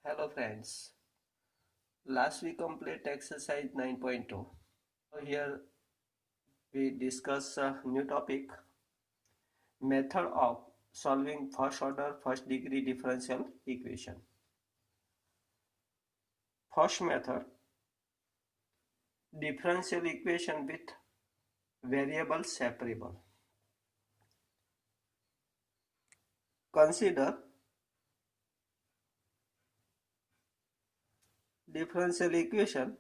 Hello friends, last we complete exercise 9.2. Here we discuss a new topic, method of solving first order first degree differential equation. First method, differential equation with variable separable. Consider differential equation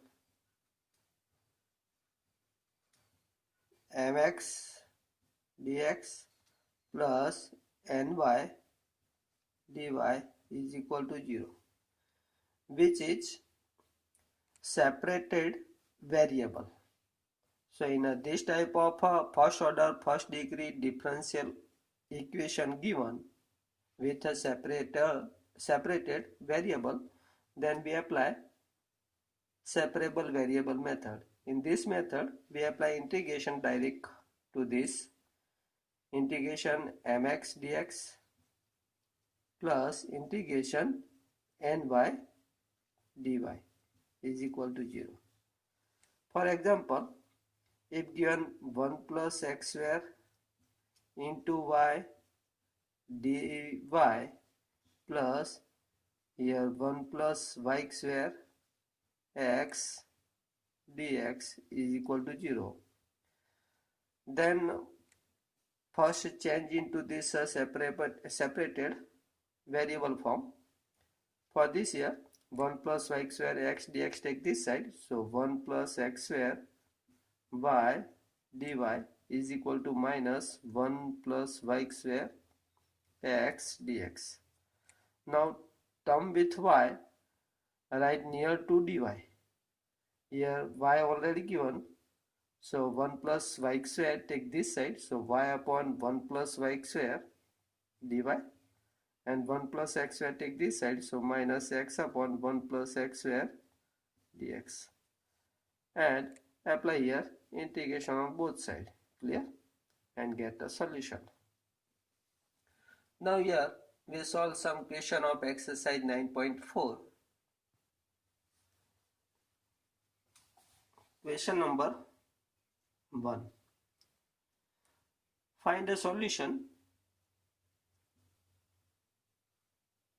mx dx plus ny dy is equal to 0, which is separated variable. So in this type of first order first degree differential equation given with a separated variable, then we apply separable variable method. In this method we apply integration direct to this integration mx dx plus integration ny dy is equal to 0. For example, if given 1 plus x square into y dy plus here 1 plus y square x dx is equal to 0, then first change into this separated variable form. For this here 1 plus y square x dx take this side, so 1 plus x square y dy is equal to minus 1 plus y square x dx. Now term with y right near to dy. Here y already given, so 1 plus y square take this side, so y upon 1 plus y square dy, and 1 plus x square take this side, so minus x upon 1 plus x square dx, and apply here integration on both sides, clear, and get the solution. Now here we solve some question of exercise 9.4. Question number 1. Find a solution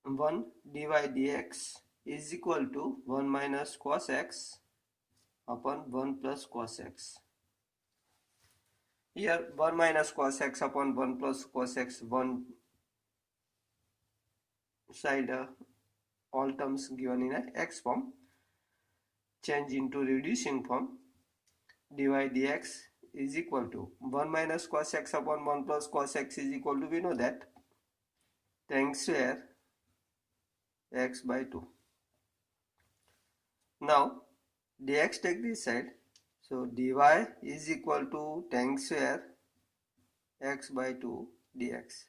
1 dy dx is equal to 1 minus cos x upon 1 plus cos x. Here 1 minus cos x upon 1 plus cos x, one side all terms given in a x form, change into reducing form, dy dx is equal to 1 minus cos x upon 1 plus cos x is equal to, we know that, tan square x by 2. Now dx take this side, so dy is equal to tan square x by 2 dx.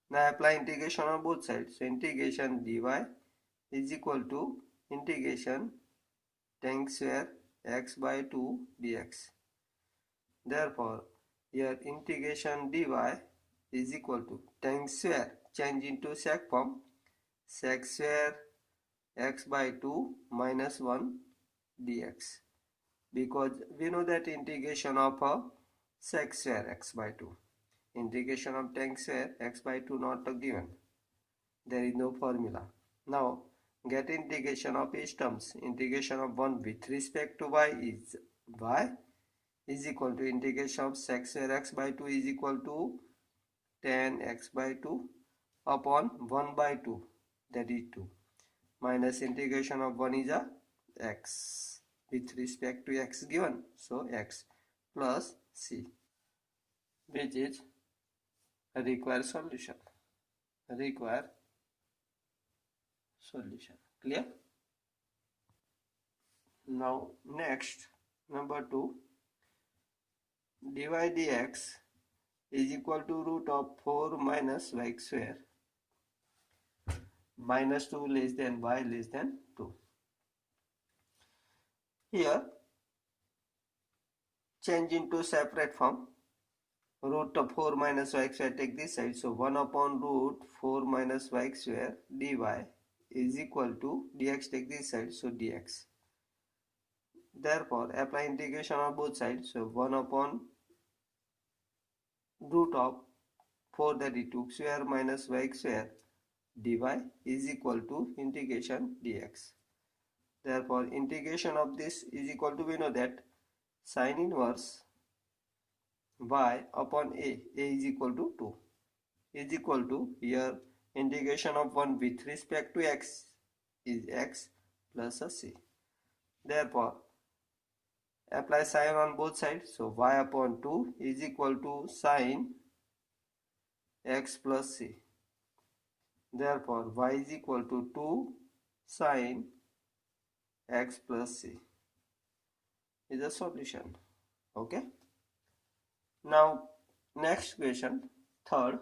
Now apply integration on both sides, so integration dy is equal to integration tan square x by 2 dx. Therefore here integration dy is equal to tan square change into sec form, sec square x by 2 minus 1 dx, because we know that integration of sec square x by 2, integration of tan square x by 2 not given, there is no formula. Now get integration of each terms. Integration of 1 with respect to y is y is equal to integration of sec square x by 2 is equal to tan x by 2 upon 1 by 2, that is 2, minus integration of 1 is a x with respect to x given, so x plus c, which is a required solution. Clear? Now next, number 2, dy dx is equal to root of 4 minus y square minus 2 less than y less than 2. Here change into separate form, root of 4 minus y square take this side, so 1 upon root 4 minus y square dy is equal to dx, take this side, so dx. Therefore, apply integration on both sides, so 1 upon root of 4, that is 2 square minus y square dy is equal to integration dx. Therefore, integration of this is equal to, we know that sin inverse y upon a is equal to 2, is equal to, here integration of 1 with respect to x is x plus a c. Therefore, apply sin on both sides, so y upon 2 is equal to sin x plus c. Therefore, y is equal to 2 sin x plus c is a solution. Okay. Now, next question, third.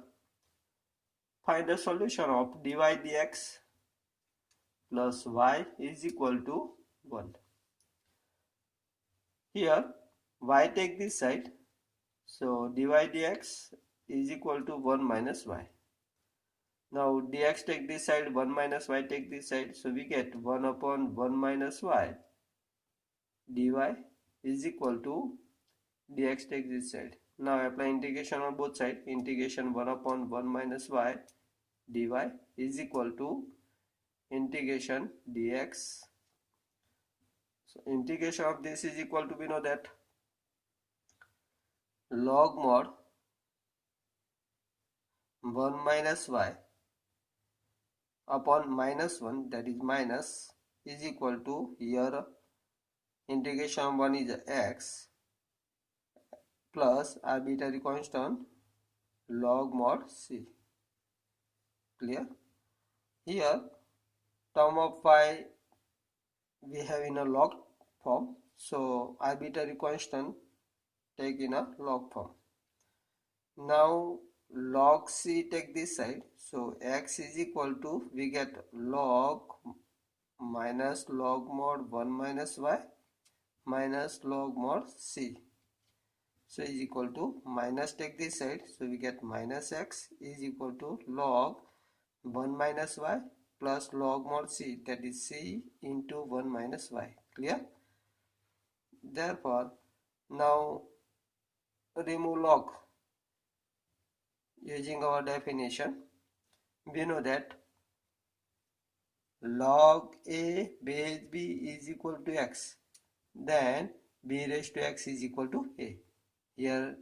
Find the solution of dy dx plus y is equal to 1. Here, y take this side, so dy dx is equal to 1 minus y. Now dx take this side, 1 minus y take this side, so we get 1 upon 1 minus y dy is equal to dx take this side. Now apply integration on both sides, integration 1 upon 1 minus y dy is equal to integration dx. So integration of this is equal to, we know that log mod 1 minus y upon minus 1, that is minus, is equal to, here integration 1 is x plus arbitrary constant log mod c. Clear? Here term of y we have in a log form, so arbitrary constant take in a log form. Now log c take this side, so x is equal to, we get log minus log mod 1 minus y minus log mod c, so is equal to, minus take this side, so we get minus x is equal to log 1 minus y plus log mod c, that is c into 1 minus y. Clear? Therefore, now remove log. Using our definition, we know that log a base b is equal to x, then b raised to x is equal to a. Here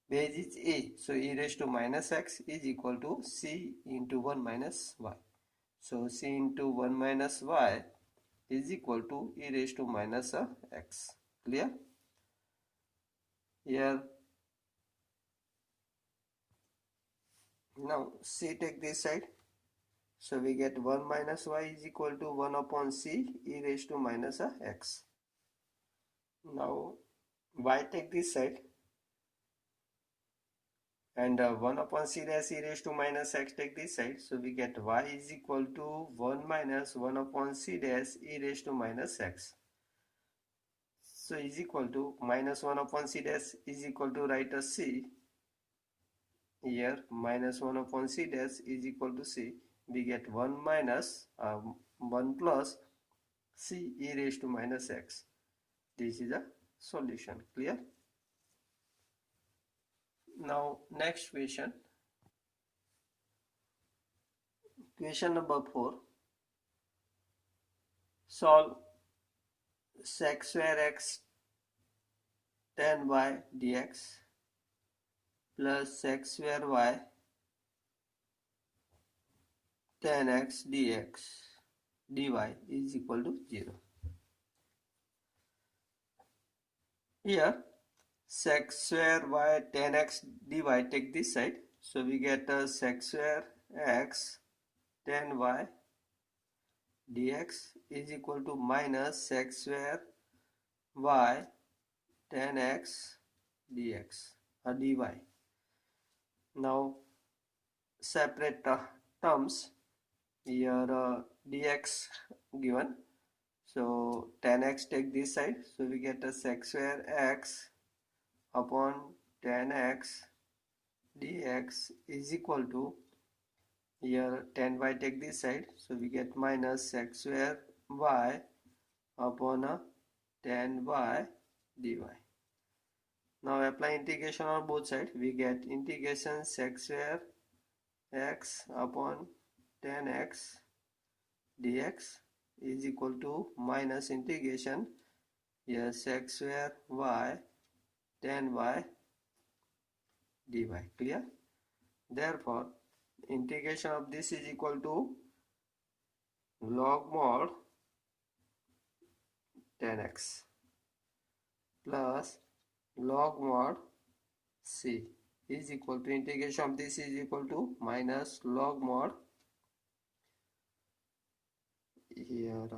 base is a, so e raised to minus x is equal to c into 1 minus y. So c into 1 minus y is equal to e raised to minus x. Clear? Here now c take this side, so we get 1 minus y is equal to 1 upon c e raised to minus x. Now y take this side, and 1 upon c dash e raised to minus x take this side, so we get y is equal to 1 minus 1 upon c dash e raised to minus x. So is equal to minus 1 upon c dash is equal to, write as c. Here minus 1 upon c dash is equal to c. We get 1 minus 1 plus c e raised to minus x. This is a solution. Clear? Now next question. Question number 4. Solve sec square x tan y dx plus sec square y tan x dx dy is equal to 0. Here sec square y tan x dy take this side, so we get sec square x tan y dx is equal to minus sec square y tan x dx dy. Now separate terms. Here dx given, so tan x take this side, so we get a sec square x upon tan x dx is equal to, Here 10y take this side, so we get minus x square y upon a 10y dy. Now apply integration on both sides, we get integration x square x upon 10x dx is equal to minus integration, yes, x square y 10y dy. Clear? Therefore integration of this is equal to log mod 10x plus log mod c is equal to, integration of this is equal to minus log mod, here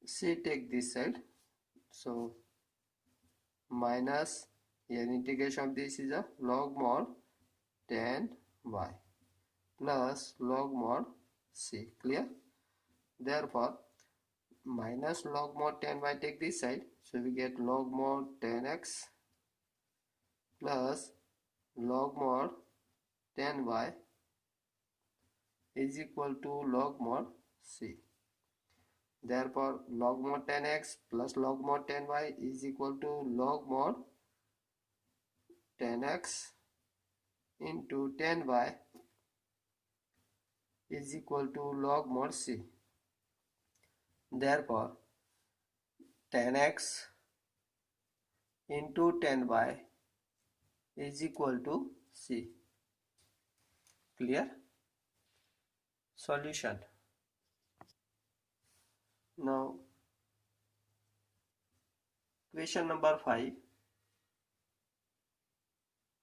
c take this side, so minus, here integration of this is a log mod 10y plus log mod c. Clear? Therefore minus log mod 10y take this side, so we get log mod 10x plus log mod 10y is equal to log mod c. Therefore log mod 10x plus log mod 10y is equal to log mod 10x into 10y is equal to log mod c. Therefore 10x into 10y is equal to c. Clear? Solution. Now question number 5.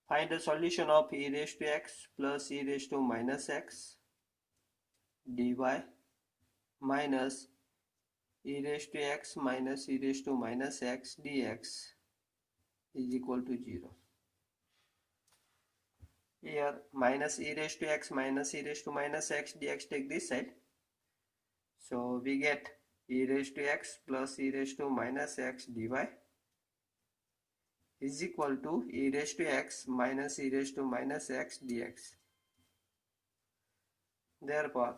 Find the solution of e raised to x plus e raised to minus x dy minus e raised to x minus e raised to minus x dx is equal to 0. Here minus e raised to x minus e raised to minus x dx take this side, so we get e raised to x plus e raised to minus x dy is equal to e raised to x minus e raised to minus x dx. Therefore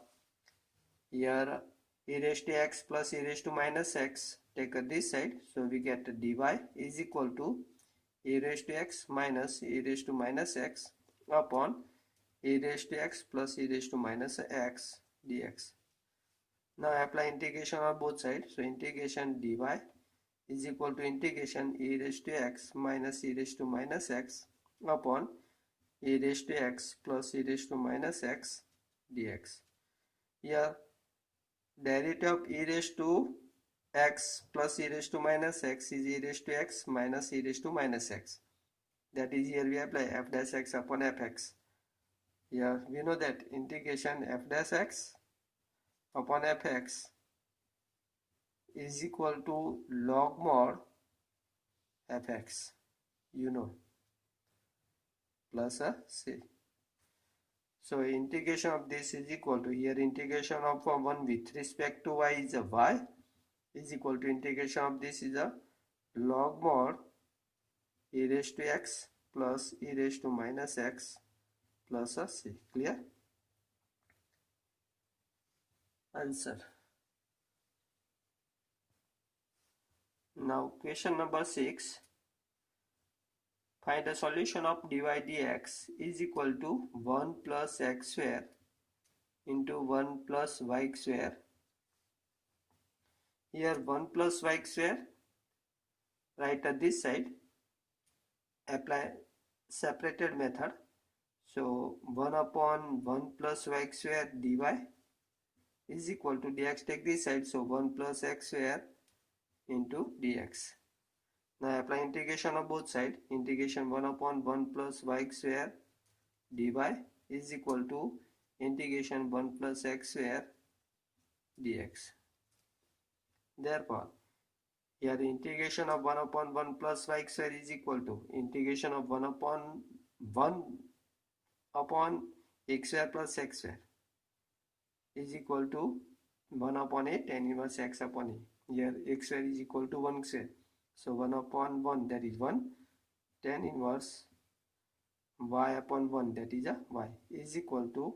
here e raised to x plus e raised to minus x take this side, so we get dy is equal to e raised to x minus e raised to minus x upon e raised to x plus e raised to minus x dx. Now apply integration on both sides, so integration dy is equal to integration e raised to x minus e raised to minus x upon e raised to x plus e raised to minus x dx. Here derivative of e raised to x plus e raised to minus x is e raised to x minus e raised to minus x. That is, here we apply f dash x upon fx. Here we know that integration f dash x upon fx is equal to log mod fx, you know, plus a c. So integration of this is equal to, here integration of 1 with respect to y is a y is equal to integration of this is a log mod e raised to x plus e raised to minus x plus a c. Clear? Answer. Now question number 6. Find the solution of dy dx is equal to 1 plus x square into 1 plus y square. Here 1 plus y square, write at this side, apply separated method. So 1 upon 1 plus y square dy is equal to dx take this side, so 1 plus x square into dx. Now apply integration of both sides, integration 1 upon 1 plus y square dy is equal to integration 1 plus x square dx. Therefore here integration of 1 upon 1 plus y square is equal to integration of 1 upon x square plus x square is equal to 1 upon a tan inverse x upon a. Here x square is equal to 1 square, so 1 upon 1, that is 1, tan inverse y upon 1, that is a y, is equal to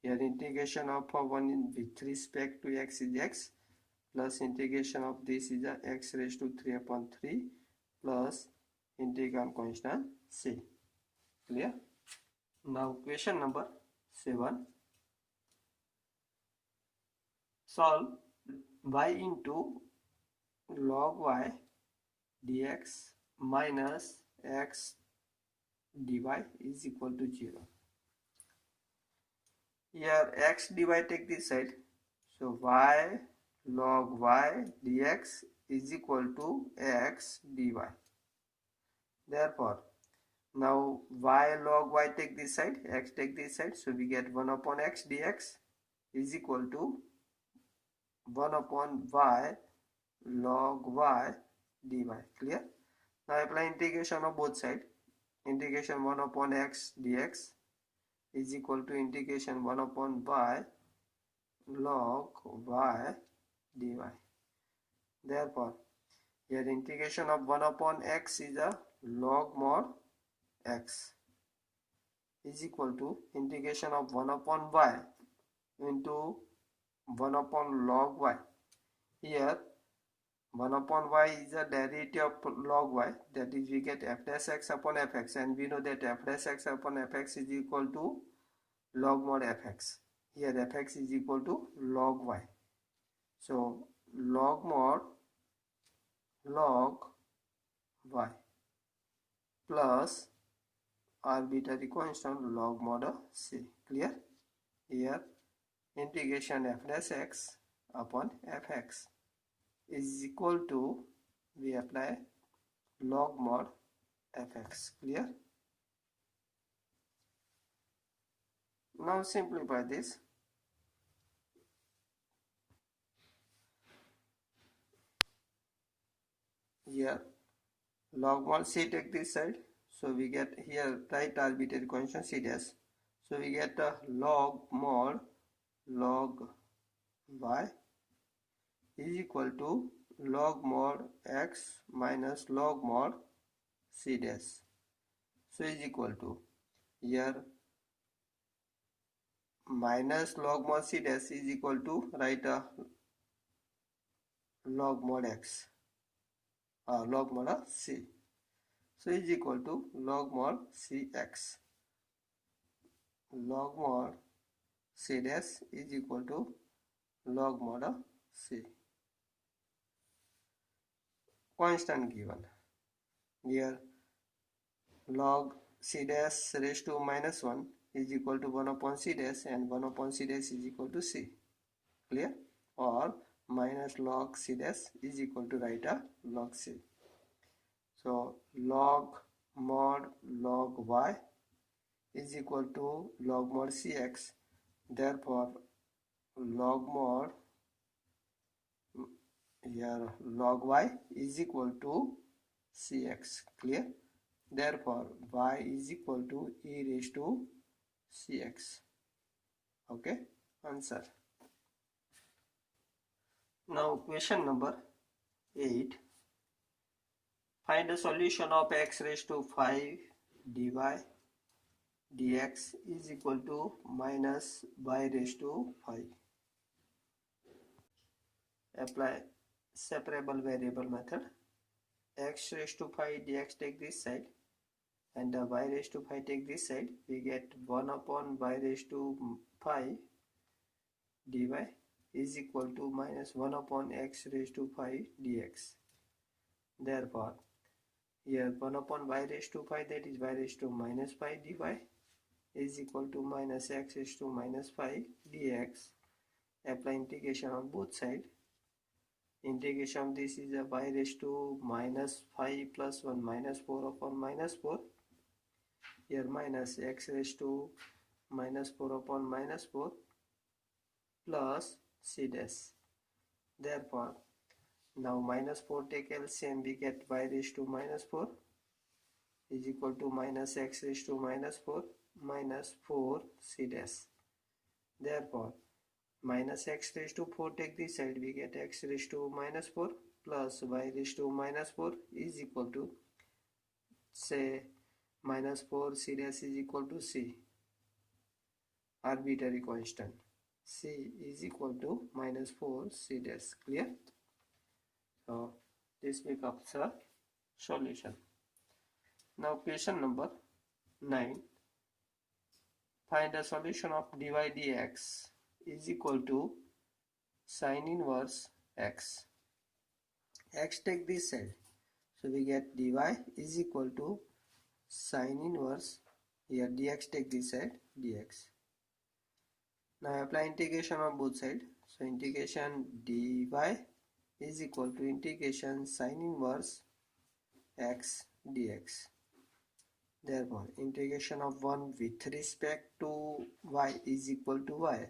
Here integration of 1 with respect to x is x plus integration of this is a x raised to 3 upon 3 plus integral constant c. Clear? Now question number 7. Solve y into log y dx minus x dy is equal to 0. Here x dy take this side, so y log y dx is equal to x dy. Therefore, now y log y take this side, x take this side, so we get 1 upon x dx is equal to 1 upon y log y dy. Clear? Now apply integration of both sides. Integration 1 upon x dx is equal to integration 1 upon y log y dy. Therefore, here integration of 1 upon x is a log mod x is equal to integration of 1 upon y into 1 upon log y. Here 1 upon y is a derivative of log y, that is we get f dash x upon fx, and we know that f dash x upon fx is equal to log mod fx. Here fx is equal to log y. So log mod log y plus arbitrary constant log mod c. Clear? Here integration f dash x upon fx is equal to, we apply log mod fx. Clear? Now simplify this. Here log mod c take this side, so we get here right arbitrary constant c dash, so we get a log mod log y is equal to log mod x minus log mod c dash, so is equal to, here minus log mod c dash is equal to, write a log mod x log mod c, so is equal to log mod cx. Log mod c dash is equal to log mod c. Constant given. Here log c dash raised to minus 1 is equal to 1 upon c dash, and 1 upon c dash is equal to c. Clear? Or minus log c dash is equal to, write a log c. So log mod log y is equal to log mod cx. Therefore log mod, here log y is equal to cx. Clear? Therefore y is equal to e raised to cx. Okay, answer. Now question number 8. Find the solution of x raised to 5 dy dx is equal to minus y raised to 5. Apply separable variable method. X raised to 5 dx take this side, and y raised to 5 take this side. We get 1 upon y raised to 5 dy is equal to minus 1 upon x raised to 5 dx. Therefore here 1 upon y raised to 5, that is y raised to minus 5 dy is equal to minus x raised to minus 5 dx. Apply integration on both sides. Integration of this is a y raised to minus 5 plus 1 minus 4 upon minus 4. Here minus x raised to minus 4 upon minus 4 plus c dash. Therefore now minus 4 take LCM, we get y raised to minus 4 is equal to minus x raised to minus 4 minus 4 c dash. Therefore minus x raised to 4 take this side, we get x raised to minus 4 plus y raised to minus 4 is equal to, say, minus 4 c dash is equal to c. arbitrary constant. C is equal to minus 4 C dash. Clear? So this becomes a solution. Now question number 9. Find a solution of dy dx is equal to sine inverse x. X take this side. So we get dy is equal to sine inverse, here dx take this side, dx. Now apply integration on both sides. So integration dy is equal to integration sine inverse x dx. Therefore integration of 1 with respect to y is equal to y.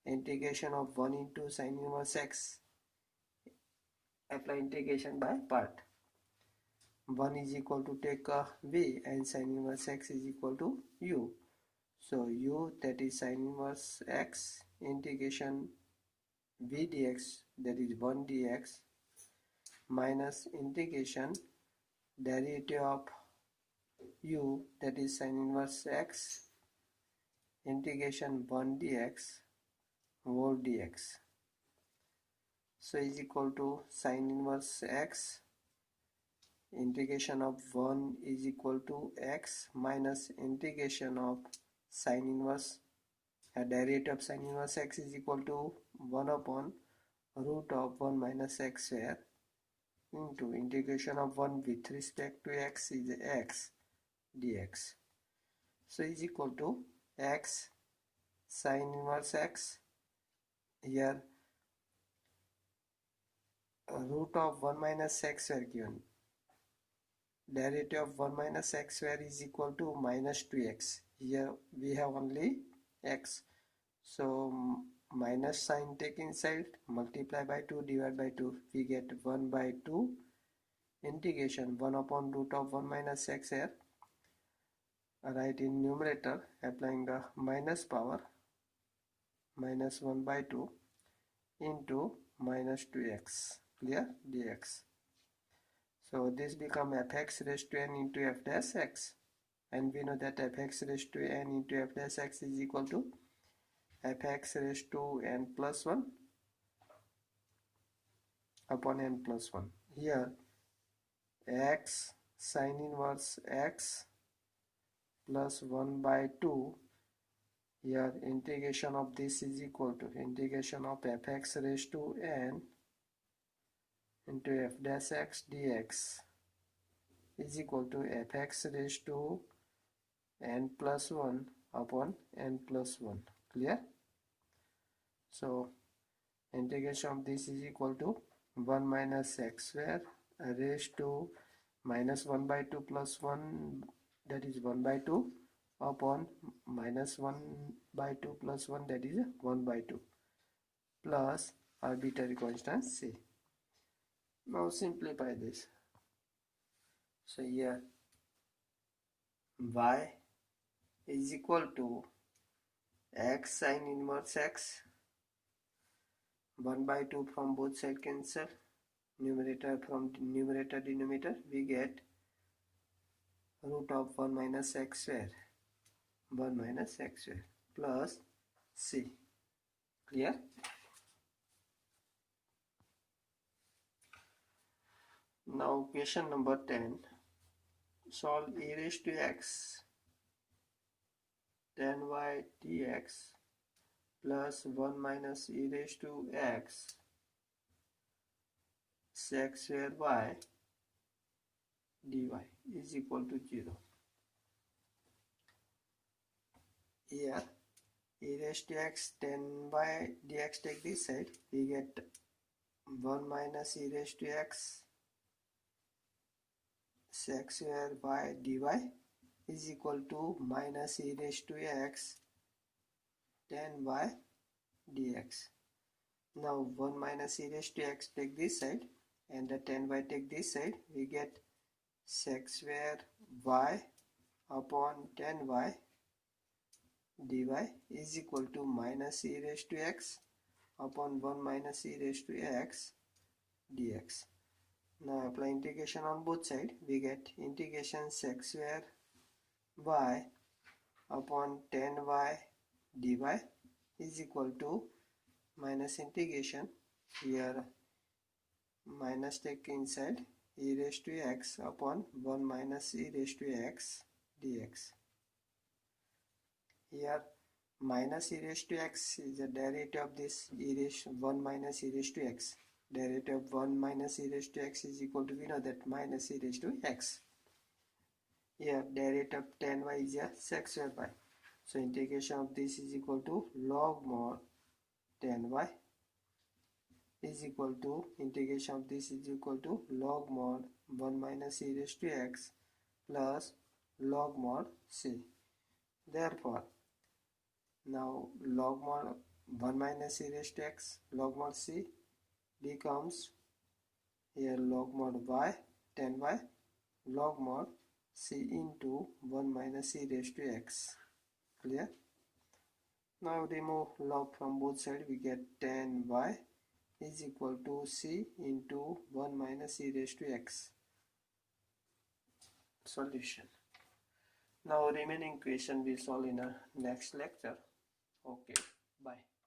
Integration of 1 into sine inverse x. Apply integration by part. 1 is equal to take v and sine inverse x is equal to u. So u, that is sine inverse x, integration v dx, that is 1 dx, minus integration derivative of u, that is sine inverse x, integration 1 dx whole dx. So is equal to sine inverse x, integration of 1 is equal to x minus integration of sine inverse, derivative of sine inverse x is equal to 1 upon root of 1 minus x square into integration of 1 with respect to x is x dx. So is equal to x sine inverse x, here root of 1 minus x square given. Derivative of 1 minus x square is equal to minus 2x. Here we have only x. So minus sign take inside, multiply by 2, divide by 2. We get 1 by 2 integration 1 upon root of 1 minus x here. Write in numerator, applying the minus power, minus 1 by 2 into minus 2x. Clear? Dx. So this become fx raised to n into f dash x, and we know that fx raised to n into f dash x is equal to fx raised to n plus 1 upon n plus 1. Here x sine inverse x plus 1 by 2, here integration of this is equal to integration of fx raised to n into f dash x dx is equal to fx raised to n plus 1 upon n plus 1. Clear? So integration of this is equal to 1 minus x square raised to minus 1 by 2 plus 1, that is 1 by 2 upon minus 1 by 2 plus 1, that is 1 by 2, plus arbitrary constant c. Now simplify this. So here y is equal to x sine inverse x, 1 by 2 from both sides cancel, numerator from numerator denominator, we get root of 1 minus x square, 1 minus x square, plus c. Clear? Now question number 10. Solve e raised to x tan y dx plus 1 minus e raised to x sec square y dy is equal to 0. Here e raised to x tan y dx take this side, we get 1 minus e raised to x sec square y dy is equal to minus e raised to x tan y dx. Now 1 minus e raised to x take this side and the tan y take this side, we get sec square y upon tan y dy is equal to minus e raised to x upon 1 minus e raised to x dx. Now apply integration on both sides, we get integration sec square y upon tan y dy is equal to minus integration, here minus take inside, e raised to x upon 1 minus e raised to x dx. Here minus e raised to x is the derivative of this 1 minus e raised to x. Derivative of 1 minus e raised to x is equal to, we know that, minus e raised to x. Here derivative of tan y is a sec square y. So integration of this is equal to log mod tan y is equal to, integration of this is equal to log mod 1 minus e raised to x plus log mod c. Therefore, now log mod 1 minus e raised to x log mod c becomes here log mod y tan y log mod c into 1 minus e raised to x. Clear? Now remove log from both sides, we get tan y is equal to c into 1 minus e raised to x. Solution. Now remaining question we'll solve in a next lecture. Okay, bye.